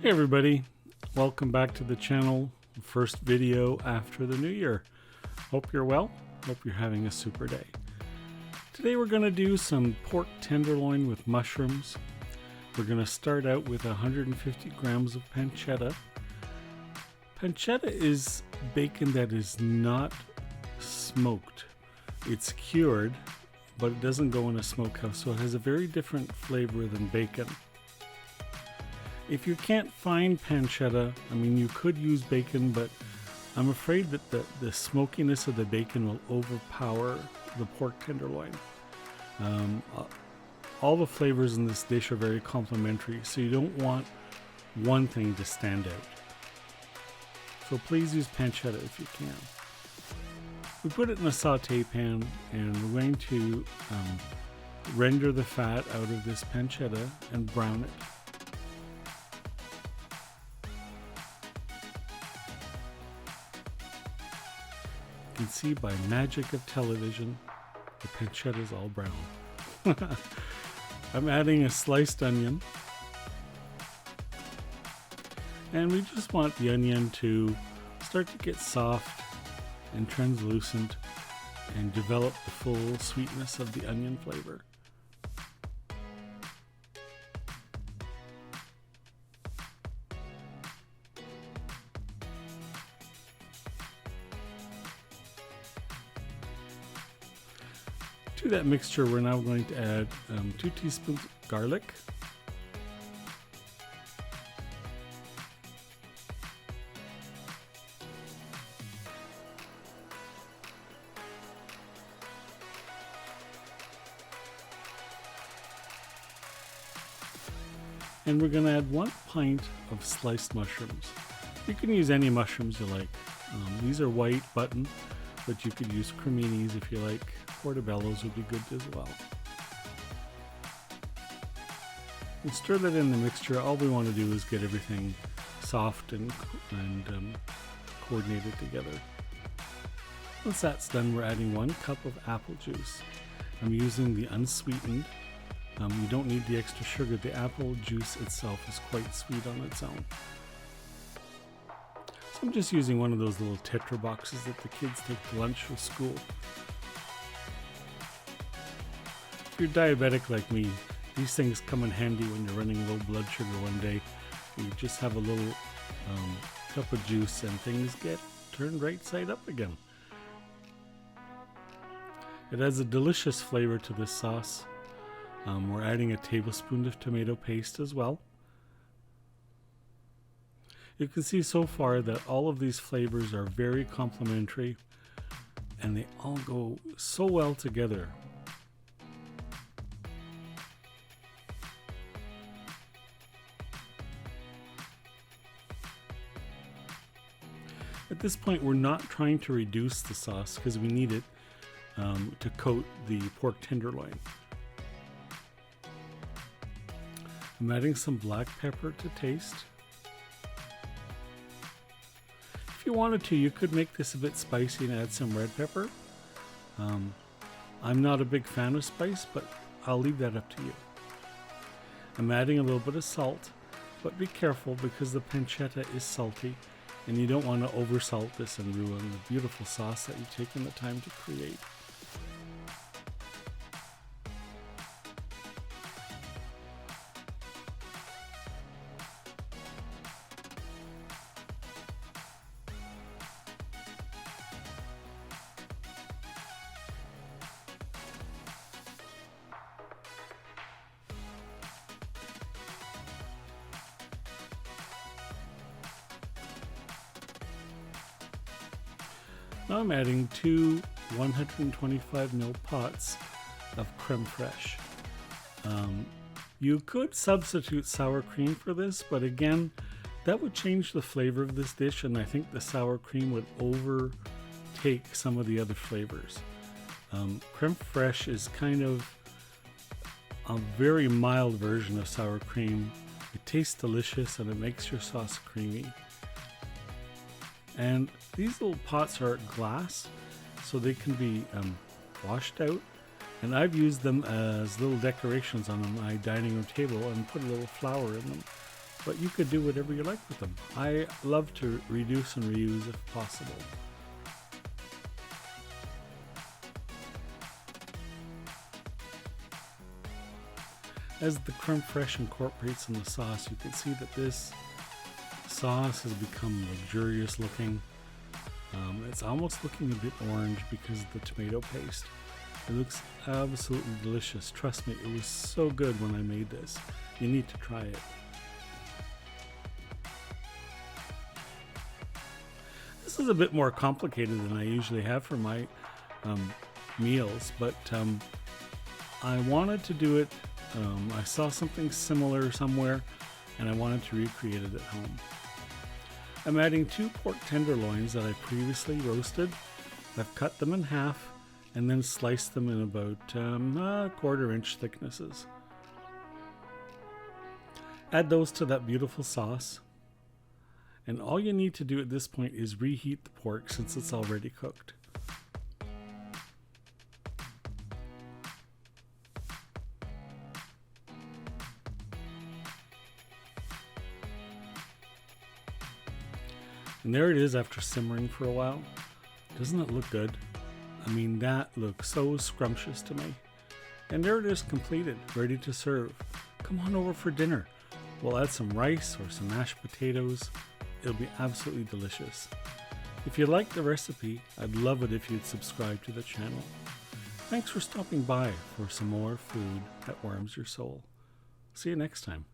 Hey everybody, welcome back to the channel. First video after the new year. Hope you're well, hope you're having a super day. Today we're going to do some pork tenderloin with mushrooms. We're going to start out with 150 grams of pancetta. Pancetta is bacon that is not smoked. It's cured, but it doesn't go in a smokehouse, so it has a very different flavor than bacon. If you can't find pancetta, I mean, you could use bacon, but I'm afraid that the smokiness of the bacon will overpower the pork tenderloin. All the flavors in this dish are very complementary, so you don't want one thing to stand out. So please use pancetta if you can. We put it in a saute pan, and we're going to render the fat out of this pancetta and brown it. You can see by magic of television, the pancetta is all brown. I'm adding a sliced onion, and we just want the onion to start to get soft and translucent and develop the full sweetness of the onion flavor. To that mixture, we're now going to add 2 teaspoons of garlic, and we're going to add 1 pint of sliced mushrooms. You can use any mushrooms you like. These are white button, but you could use creminis if you like. Portobellos would be good as well. And stir that in the mixture. All we want to do is get everything soft and coordinated together. Once that's done, we're adding 1 cup of apple juice. I'm using the unsweetened. You don't need the extra sugar. The apple juice itself is quite sweet on its own. So I'm just using one of those little Tetra boxes that the kids take to lunch with school. If you're diabetic like me, these things come in handy when you're running low blood sugar one day. You just have a little cup of juice and things get turned right side up again. It adds a delicious flavor to this sauce. We're adding a tablespoon of tomato paste as well. You can see so far that all of these flavors are very complementary and they all go so well together. At this point, we're not trying to reduce the sauce because we need it to coat the pork tenderloin. I'm adding some black pepper to taste. If you wanted to, you could make this a bit spicy and add some red pepper. I'm not a big fan of spice, but I'll leave that up to you. I'm adding a little bit of salt, but be careful because the pancetta is salty. And you don't want to oversalt this and ruin the beautiful sauce that you've taken the time to create. Now I'm adding 2 125 ml pots of creme fraiche. You could substitute sour cream for this, but again, that would change the flavor of this dish, and I think the sour cream would overtake some of the other flavors. Creme fraiche is kind of a very mild version of sour cream. It tastes delicious and it makes your sauce creamy. And these little pots are glass, so they can be washed out. And I've used them as little decorations on my dining room table and put a little flower in them. but you could do whatever you like with them. I love to reduce and reuse if possible. As the Crumb Fresh incorporates in the sauce, you can see that this sauce has become luxurious looking. It's almost looking a bit orange because of the tomato paste. It looks absolutely delicious. Trust me, it was so good when I made this. You need to try it. This is a bit more complicated than I usually have for my meals, but I wanted to do it. I saw something similar somewhere and I wanted to recreate it at home. I'm adding 2 pork tenderloins that I previously roasted. I've cut them in half and then sliced them in about 1/4 inch thicknesses. Add those to that beautiful sauce. And all you need to do at this point is reheat the pork since it's already cooked. And there it is after simmering for a while. Doesn't it look good? I mean, that looks so scrumptious to me. And there it is, completed, ready to serve. Come on over for dinner. We'll add some rice or some mashed potatoes. It'll be absolutely delicious. If you like the recipe, I'd love it if you'd subscribe to the channel. Thanks for stopping by for some more food that warms your soul. See you next time.